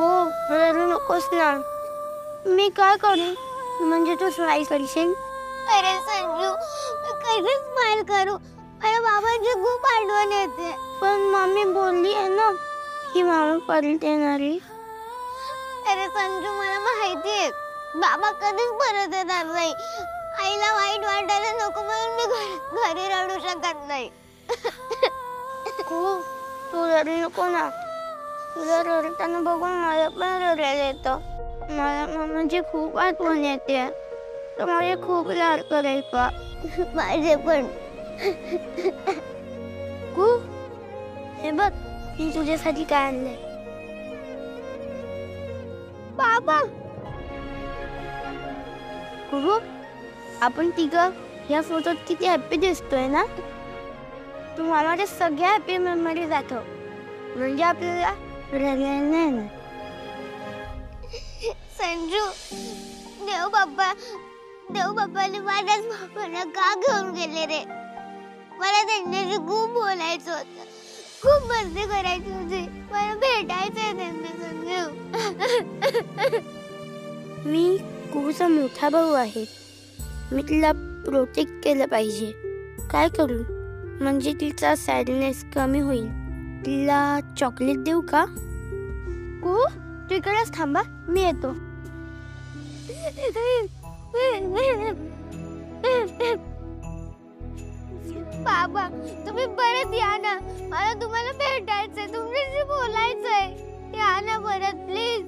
हो, रडू नकोस ना. मी काय करू म्हणजे तू स्माईल करशील? अरे संजू, कैसे स्माइल करू? मला बाबांची खूप आठवण येते. पण मम्मी बोलली आहे ना की मामा परत येणारी. अरे संजू, मला माहितीये बाबा कधीच परत येणार नाही. आईला वाईट वाटायला नको म्हणून मी घरी रडू शकत नाही. हो, तू रडू नको ना. तुला रडताना बघून मला पण रडायला येतं. मला मामाची खूप आठवण येते. तर माझे खूप लाड करायचा. माझे पण. हे बघ, मी तुझ्यासाठी काय आणलंय. बाबा, कुहू, आपण तिघं या फोटोत किती हॅप्पी दिसतोय ना. तू माझ्या सगळ्या हॅपी मेमरी दाखव म्हणजे आपल्याला रडायला नाही ना. संजू, देव बाप्पाने माझ्याच बाबांना का घेऊन गेले रे? मला त्यांच्याशी खूप बोलायचं होतं, खूप मस्ती करायची होती. मला भेटायचंय त्यांना. संजू, मी कुहूचा मोठा भाऊ आहे. मी तिला प्रोटेक्ट केलं पाहिजे. काय करू म्हणजे तिचा सॅडनेस कमी होईल. तिला चॉकलेट देऊ का? कुहू, तू इकडेच थांबा, मी येतो. बाबा, तुम्ही परत या ना. मला तुम्हाला भेटायचंय, तुमच्याशी बोलायचंय. या ना परत प्लीज.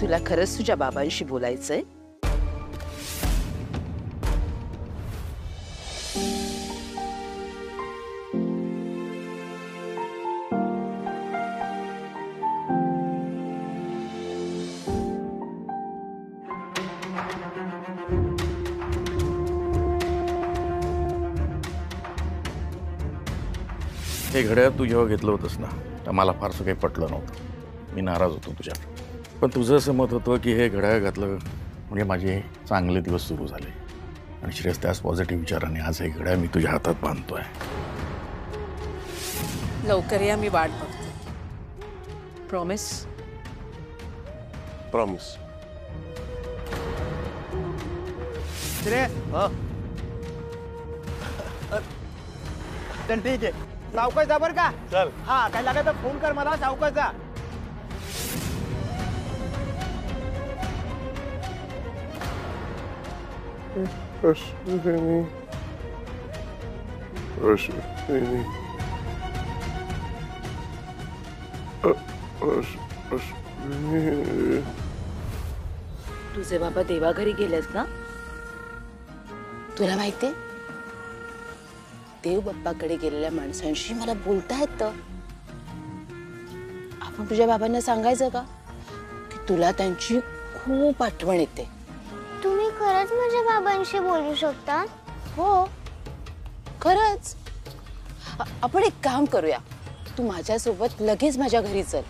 तुला खरंच तुझ्या बाबांशी बोलायचंय? हे घड्याळ तू जेव्हा घेतलं होतंस ना, तर मला फारसं काही पटलं नव्हतं. मी नाराज होतो तुझ्यावर. पण तुझं असं मत होतं की हे घड्याळ घातलं म्हणजे माझे चांगले दिवस सुरू झाले. आणि श्रेयस, त्याच पॉझिटिव्ह विचाराने आज हे घड्याळ मी तुझ्या हातात बांधतोय. लवकर या, मी वाट बघते. प्रॉमिस? प्रॉमिस. चल ठीक आहे, सावकाश जा बरं का. चल. हा, काय लागत तर फोन कर मला. सावकाश जा. तुझे बाबा देवाघरी गेलेत ना? तुला माहितीये, देव बाप्पाकडे गेलेल्या माणसांशी मला बोलता येतं. आपण तुझ्या बाबांना सांगायचं का की तुला त्यांची खूप आठवण येते? तुम्ही खरंच माझ्या बाबांशी बोलू शकता? हो, खरंच. आपण एक काम करूया, तू माझ्यासोबत लगेच माझ्या घरी चल.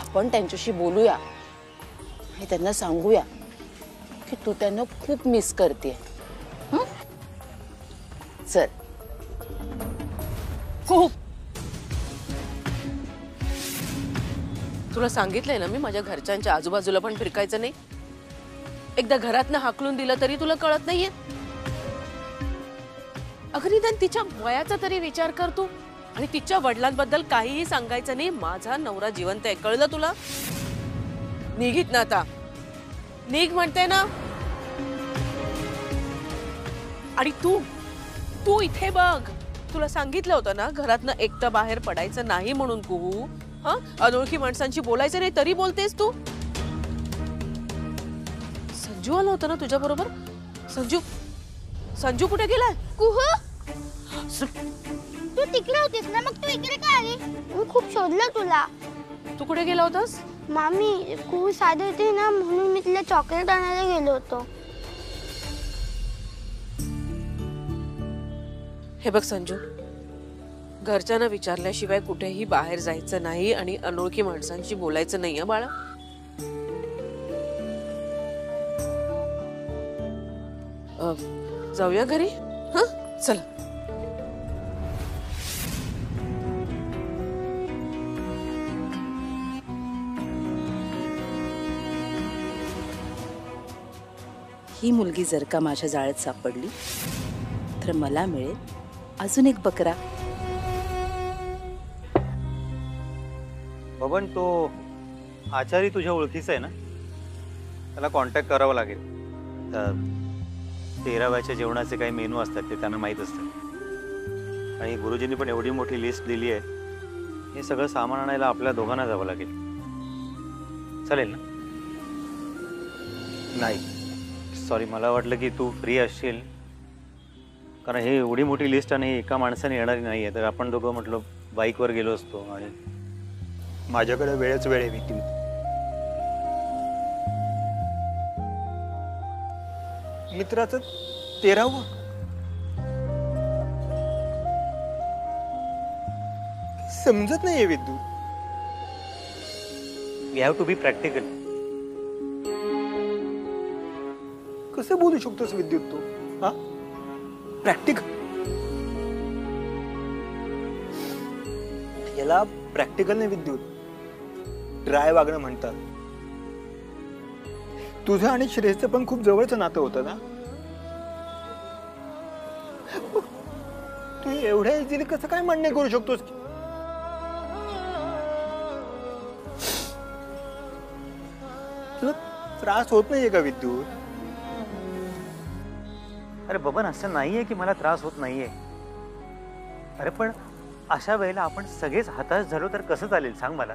आपण त्यांच्याशी बोलूया आणि त्यांना सांगूया की तू त्यांना खूप मिस करते. चल. खूप. तुला सांगितलंय ना मी, माझ्या घरच्यांच्या आजूबाजूला पण फिरकायचं नाही. एकदा घरातनं हाकलून दिलं तरी तुला कळत नाहीये? अगं निदान तिच्या वयाचा तरी विचार कर तू. आणि तिच्या वडिलांबद्दल काहीही सांगायचं नाही. माझा नवरा जिवंत आहे, कळलं तुला? निघित ना आता, निघ म्हणते ना. आणि तू तू इथे बघ, तुला सांगितलं होतं ना घरातनं एकटं बाहेर पडायचं नाही म्हणून. कुहू, हा, अनोळखी माणसांची बोलायचं नाही तरी बोलतेस तू. संजू आला होता ना तुझ्या बरोबर? संजू कुठे गेलाय? कुहू, तू तिकडे होतीस ना, मग तू इकडे का आली? मी खूप शोधलं तुला. तू कुठे गेला होतास? मामी, कुहू साधी होती ना म्हणून मी तिला चॉकलेट आणायला गेलो होतो. हे बघ संजू, घरच्यांना विचारल्याशिवाय कुठेही बाहेर जायचं नाही आणि अनोळखी माणसांशी बोलायचं नाही हं बाळा. जाऊया घरी. हं, चल. ही मुलगी जर का माझ्या जाळ्यात सापडली तर मला मिळेल अजून एक बकरा. बबन, तो आचारी तुझ्या ओळखीचा आहे ना? त्याला कॉन्टॅक्ट करावा लागेल. 13व्याच्या जेवणाचे काही मेनू असतात ते त्यांना माहीत असतात. आणि गुरुजींनी पण एवढी मोठी लिस्ट दिली आहे, हे सगळं सामान आणायला आपल्या दोघांना जावं लागेल. चालेल ना? नाही, सॉरी, मला वाटलं की तू फ्री असशील, कारण हे एवढी मोठी लिस्ट आणि एका माणसाने येणारी नाही आहे. तर आपण दोघं म्हटलं बाईकवर गेलो असतो. आणि माझ्याकडे वेळच वेळ आहे विद्युत. मित्राचं 13वं. समजत नाहीये विद्युत. We have to be practical. कसं बोलू शकतोस विद्युत तू? हा, प्रॅक्टिकल? याला प्रॅक्टिकल नाही विद्युत, ड्राय वागणं म्हणतात. तुझं आणि श्रेयसचं पण खूप जवळचं नातं होतं ना? तू एवढ्या इझिली कसं काय मान्य करू शकतोस? तुला त्रास होत नाहीये का विद्युत? अरे बबन, असं नाहीये की मला त्रास होत नाहीये. अरे पण अशा वेळेला आपण सगळेच हताश झालो तर कसं चालेल सांग मला?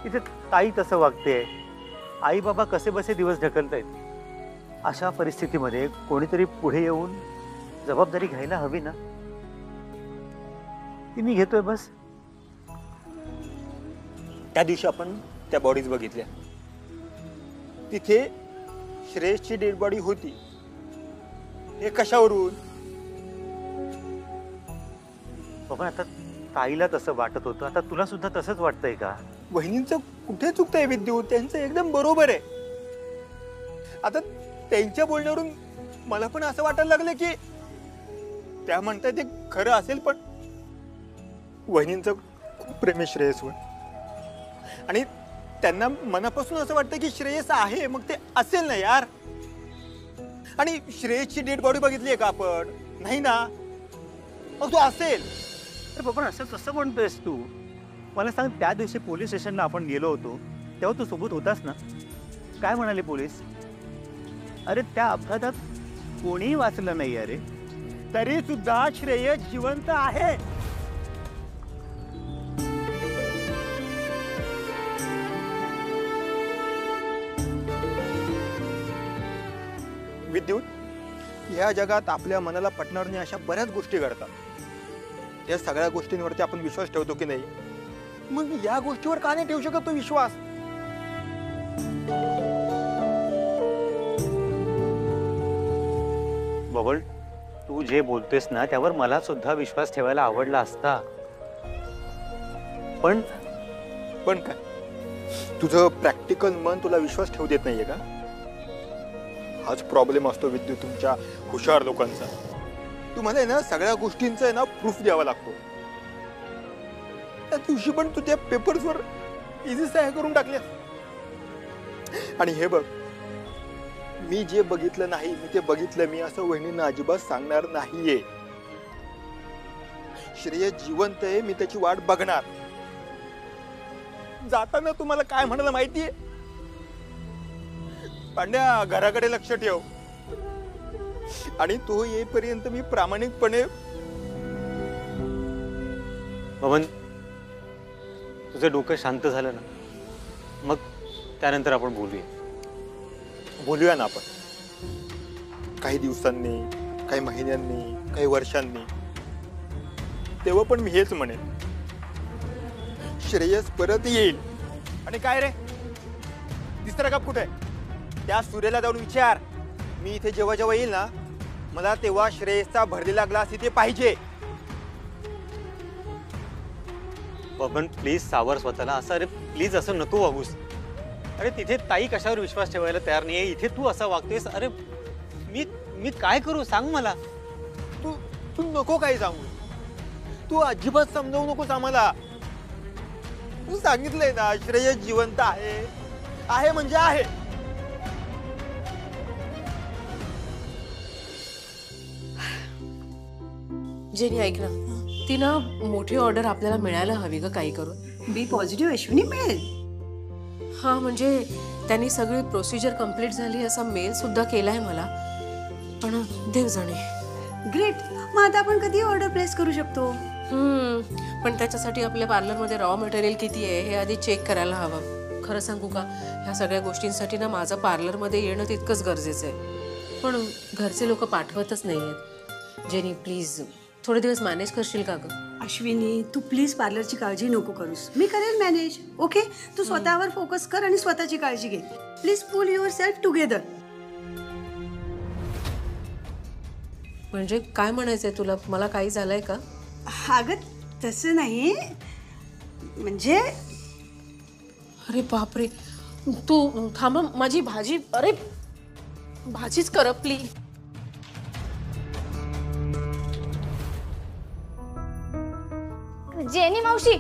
इथे ताई तसं वागते, आई बाबा कसे बसे दिवस ढकलतायत. अशा परिस्थितीमध्ये कोणीतरी पुढे येऊन जबाबदारी घ्यायला हवी ना. ती मी घेतोय बस. त्या दिवशी आपण त्या बॉडीज बघितल्या, तिथे श्रेयसची डेड बॉडी होती. हे कशावरून? बाबा, आता ताईला तसं वाटत होतं, आता तुला सुद्धा तसंच वाटतंय का? वहिनींचं कुठे चुकतंय विद्युत? त्यांचं एकदम बरोबर आहे. आता त्यांच्या बोलण्यावरून मला पण असं वाटायला लागलं की त्या म्हणतात ते खरं असेल, पण वहिनींचं खूप प्रेम आहे श्रेयसवर. आणि त्यांना मनापासून असं वाटतं की श्रेयस आहे, मग ते असेल ना यार. आणि श्रेयसची डेड बॉडी बघितली का आपण? नाही ना. मग तो असेल. अरे बाबा, असं कसं म्हणतोयस तू? मला सांग, त्या दिवशी पोलीस स्टेशनला आपण गेलो होतो तेव्हा तू सोबत होतास ना? काय म्हणाले पोलीस? अरे त्या अपघातात कोणीही वाचलं नाही. अरे तरी सुद्धा श्रेयस जिवंत आहे. विद्युत, या जगात आपल्या मनाला पटणार नाही अशा बऱ्याच गोष्टी घडतात. या सगळ्या गोष्टींवरती आपण विश्वास ठेवतो की नाही? मग या गोष्टीवर का नाही ठेवू शकत तो विश्वास? बबल, तू जे बोलतेस ना त्यावर मला सुद्धा विश्वास ठेवायला आवडला असता, पण काय तुझं प्रॅक्टिकल मन तुला विश्वास ठेवू देत नाहीये का? हाच प्रॉब्लेम असतो विद्युत तुमच्या हुशार लोकांचा. तुम्हाला ना सगळ्या गोष्टींचा ना प्रूफ द्यावा लागतो. त्या दिवशी पण तू त्या पेपर्सवर इझी सह्या करून टाकल्या. आणि हे बघ, मी जे बघितलं नाही मी ते बघितलं मी असं वहिनींना अजिबात सांगणार नाहीये. श्रेयस जिवंत आहे, मी त्याची वाट बघणार. जाताना तुम्हाला काय म्हणाला माहितीये? पांड्या, घराकडे लक्ष ठेव. आणि तो येईपर्यंत मी प्रामाणिकपणे. बबन, तुझं डोकं शांत झालं ना, मग त्यानंतर आपण बोलूया ना आपण. काही दिवसांनी, काही महिन्यांनी, काही वर्षांनी. तेव्हा पण मी हेच म्हणेन, श्रेयस परत येईल. आणि काय रे, तिसरा कप कुठे? त्या सूर्याला जाऊन विचार. मी इथे जेव्हा जेव्हा येईल ना, मला तेव्हा श्रेयसचा भरलेला ग्लास इथे पाहिजे. बबन, प्लीज सावर स्वतःला. असं अरे प्लीज असं नको वागूस. अरे तिथे ताई कशावर विश्वास ठेवायला तयार नाहीये, इथे तू असा वागतोयस. अरे मी काय करू सांग मला? तू नको काही सांगू. तू अजिबात समजावू नकोस आम्हाला. तू सांगितलंय ना श्रेयस जिवंत आहे. आहे म्हणजे आहे. जेनी ऐक ना, ती ना मोठी ऑर्डर आपल्याला मिळायला हवी ग काही करून. बी पॉझिटिव्ह अश्विनी मिळेल. हा म्हणजे त्यांनी सगळी प्रोसिजर कंप्लीट झाली असा मेल सुद्धा केलाय मला, पण देव जाणे. ग्रेट. मग आता आपण कधी ऑर्डर प्लेस करू शकतो? पण त्याच्यासाठी आपल्या पार्लरमध्ये रॉ मटेरियल किती आहे हे आधी चेक करायला हवं. खरं सांगू का, ह्या सगळ्या गोष्टींसाठी ना माझं पार्लरमध्ये येणं तितकंच गरजेचं आहे, पण घरचे लोक पाठवतच नाही आहेत. जेनी प्लीज थोडे दिवस मॅनेज करशील का ग? अश्विनी तू प्लीज पार्लरची काळजी नको करूस, मी करेल मॅनेज. ओके, तू स्वतःवर फोकस कर आणि स्वतःची काळजी घे. Please pull yourself together. म्हणजे काय म्हणायचंय तुला, मला काही झालंय का? अगं तसं नाही, म्हणजे अरे बापरे, तू थांब, माझी भाजी, अरे भाजीच करपली. जेनी मावशी,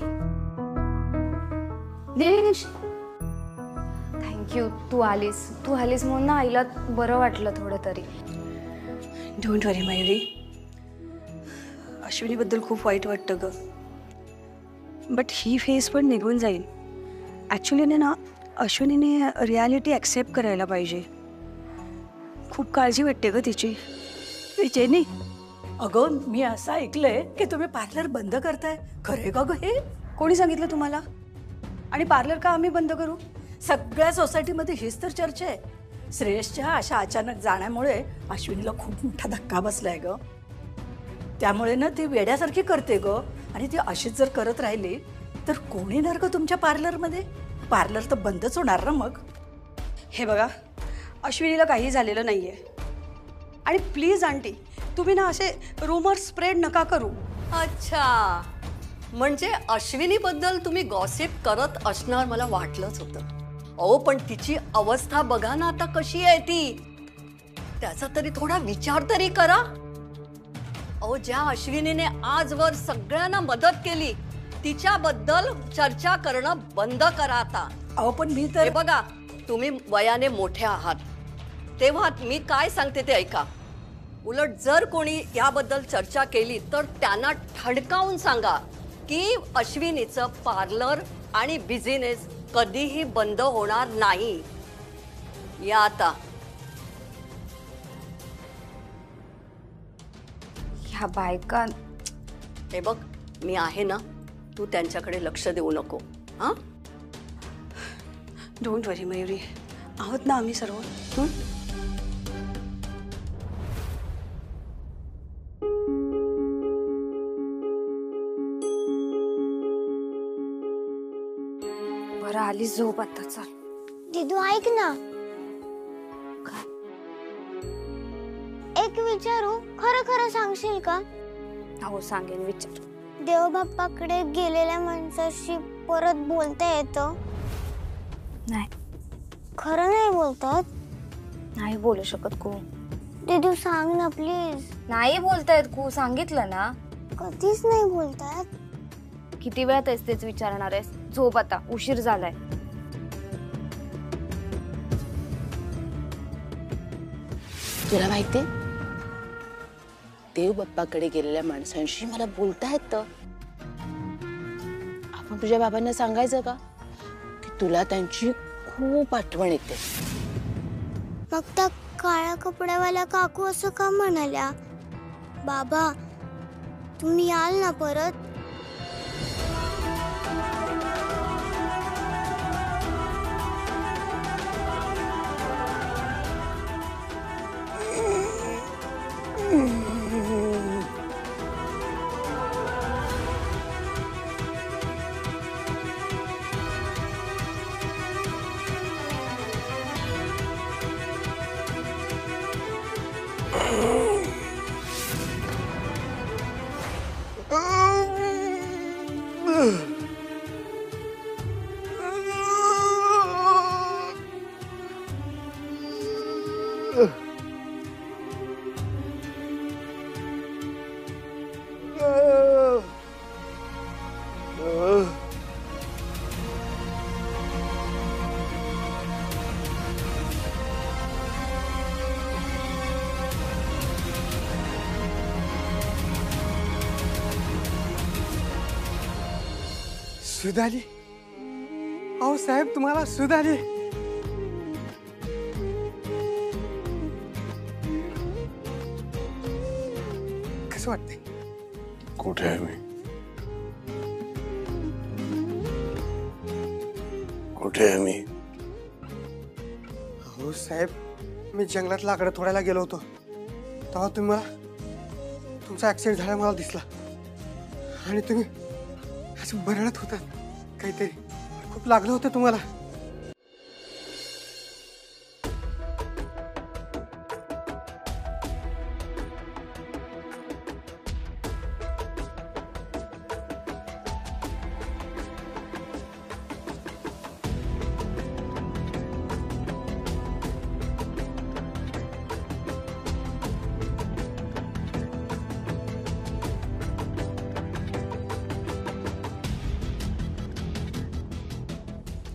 थँक्यू. तू आलीस म्हणून ना आईला बरं वाटलं थोडं तरी. डोंट वरी मयुरी, अश्विनीबद्दल खूप वाईट वाटतं ग, बट ही फेस पण निघून जाईल. ॲक्च्युली ना अश्विनीने रियालिटी ॲक्सेप्ट करायला पाहिजे. खूप काळजी वाटते ग तिची. जेनी, अगं मी असं ऐकलंय की तुम्ही पार्लर बंद करताय, खरंय का ग हे? कोणी सांगितलं तुम्हाला? आणि पार्लर का आम्ही बंद करू? सगळ्या सोसायटीमध्ये हीच तर चर्चा आहे. श्रेयसच्या अशा अचानक जाण्यामुळे अश्विनीला खूप मोठा धक्का बसलाय ग. त्यामुळे ना ती वेड्यासारखी करते ग, आणि ती अशीच जर करत राहिली तर कोण येणार ग तुमच्या पार्लरमध्ये? पार्लर तर बंदच होणार ना मग. हे बघा, अश्विनीला काही झालेलं नाहीये. आणि प्लीज आंटी, तुम्ही ना असे रूमर स्प्रेड नका करू. अच्छा, म्हणजे अश्विनीबद्दल तुम्ही गॉसिप करत असणार मला वाटलंच होतं. अहो पण तिची अवस्था बघा ना आता कशी आहे ती. त्याचा तरी थोडा विचार तरी करा. अहो ज्या अश्विनीने आजवर सगळ्यांना मदत केली तिच्याबद्दल चर्चा करणं बंद करा आता. अहो पण मी तर बघा, तुम्ही वयाने मोठे आहात, तेव्हा मी काय सांगते ते ऐका. उलट जर कोणी याबद्दल चर्चा केली तर त्यांना ठणकावून सांगा की अश्विनीचं पार्लर आणि बिझनेस कधीही बंद होणार नाही. या आता. ह्या बायका. हे बघ, मी आहे ना, तू त्यांच्याकडे लक्ष देऊ नको. हा, डोंट वरी मयुरी, आहोत ना आम्ही सर्व. बरं आली झोप आता. चल दिदू ऐक ना, एक विचारू, खरं खरं सांगशील का? हो सांगेन, विचार. देवबाप्पाकडे गेलेल्या माणसाशी परत बोलता येतं? नाही. खरं नाही बोलतात? नाही बोलू शकत कू. दिदू सांग ना प्लीज. नाही बोलतायत कू, सांगितलं ना. कधीच नाही बोलतात. किती वेळात तेच विचारणार आहेस? झोप आता, उशीर झालाय. तुला माहितीये, देव बाप्पाकडे गेलेल्या माणसांशी मला बोलता येतं. आपण तुझ्या बाबांना सांगायचं का की तुला त्यांची खूप आठवण येते? मग त्या काळ्या कपड्यावाल्या काकू असं का म्हणाल्या? बाबा तुम्ही याल ना परत? सूद आली? अहो साहेब, तुम्हाला सूद आली? कसं वाटतंय? कुठे आहे मी? कुठे आहे मी? हो साहेब, मी जंगलात लाकडं तोडायला गेलो होतो, तेव्हा तुम्ही मला तुमचा ऍक्सिडेंट झाला मला दिसला आणि तुम्ही असं बरळत होता काहीतरी, खूप लागलं होतं तुम्हाला.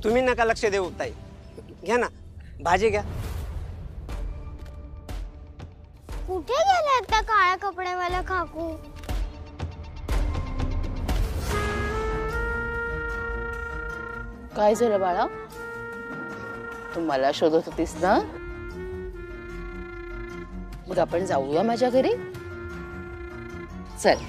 तुम्ही नका लक्ष देऊ ताई, घ्या ना भाजी घ्या. कुठे गेला त्या काळ्या कपड्यावाला काकू? काय झालं बाळा? तू मला शोधत होतीस ना? मग आपण जाऊया माझ्या घरी? चल.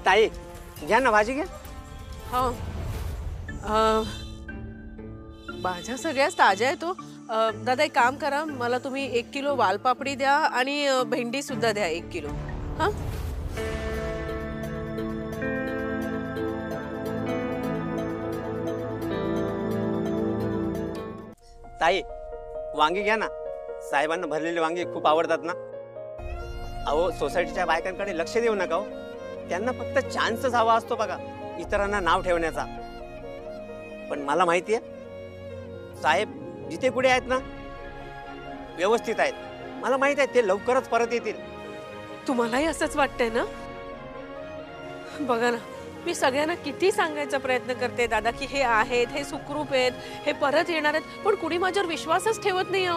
ताई घ्या ना भाजी घ्या. हो, भाज्या सगळ्याच ताज्या आहेत. दादा एक काम करा, मला तुम्ही 1 किलो वालपापडी द्या आणि भेंडी सुद्धा द्या 1 किलो. हा, ताई वांगी घ्या ना, साहेबांना भरलेली वांगी खूप आवडतात ना. अहो सोसायटीच्या बायकांकडे लक्ष देऊ नका हो, त्यांना फक्त चान्सच हवा असतो बघा इतरांना नाव ठेवण्याचा. पण मला माहिती आहे साहेब जिथे कुठे आहेत ना व्यवस्थित आहेत. मला माहित आहे ते लवकरच परत येतील. तुम्हालाही असंच वाटतंय ना? बघा ना, मी सगळ्यांना किती सांगायचा प्रयत्न करते दादा की हे आहेत, हे सुखरूप आहेत, हे परत येणार आहेत, पण कुणी माझ्यावर विश्वासच ठेवत नाही.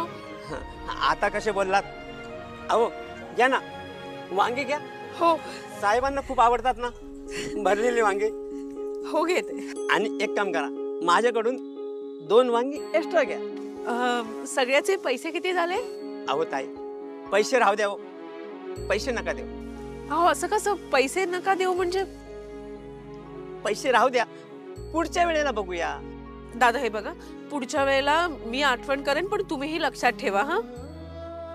आता कसे बोललात? अहो घ्या ना वांगी घ्या. हो, साहेबांना खूप आवडतात ना भरलेली वांगे. हो घेते. आणि एक काम करा, माझ्याकडून 2 वांगी एक्स्ट्रा घ्या. सगळ्याचे पैसे किती झाले? अहो ताई पैसे राहू द्या, पैसे नका देऊ. अहो असं कसं? पैसे नका देऊ म्हणजे? पैसे राहू द्या, पुढच्या वेळेला बघूया. दादा हे बघा, पुढच्या वेळेला मी आठवण करेन, पण तुम्हीही लक्षात ठेवा. हा,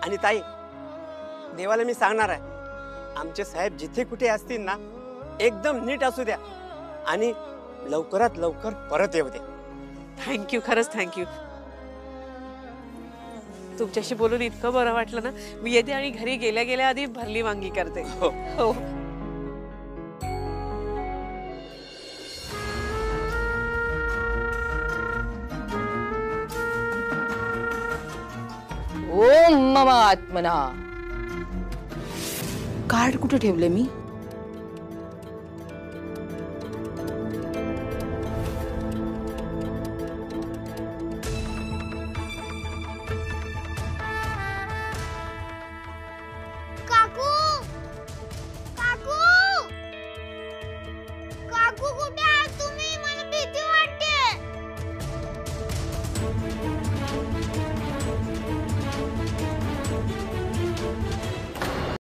आणि ताई देवाला मी सांगणार आहे, आमचे साहेब जिथे कुठे असतील ना एकदम नीट असू द्या आणि लवकरात लवकर परत येऊ द्या. थँक्यू, खरंच थँक्यू. तुमच्याशी बोलून इतकं बरं वाटलं ना. मी येते आणि घरी गेल्या गेल्या आधी भरली वांगी करते. हो हो. ओम मम आत्मना. कार्ड कुठे ठेवले मी? काकू, काकू, काकू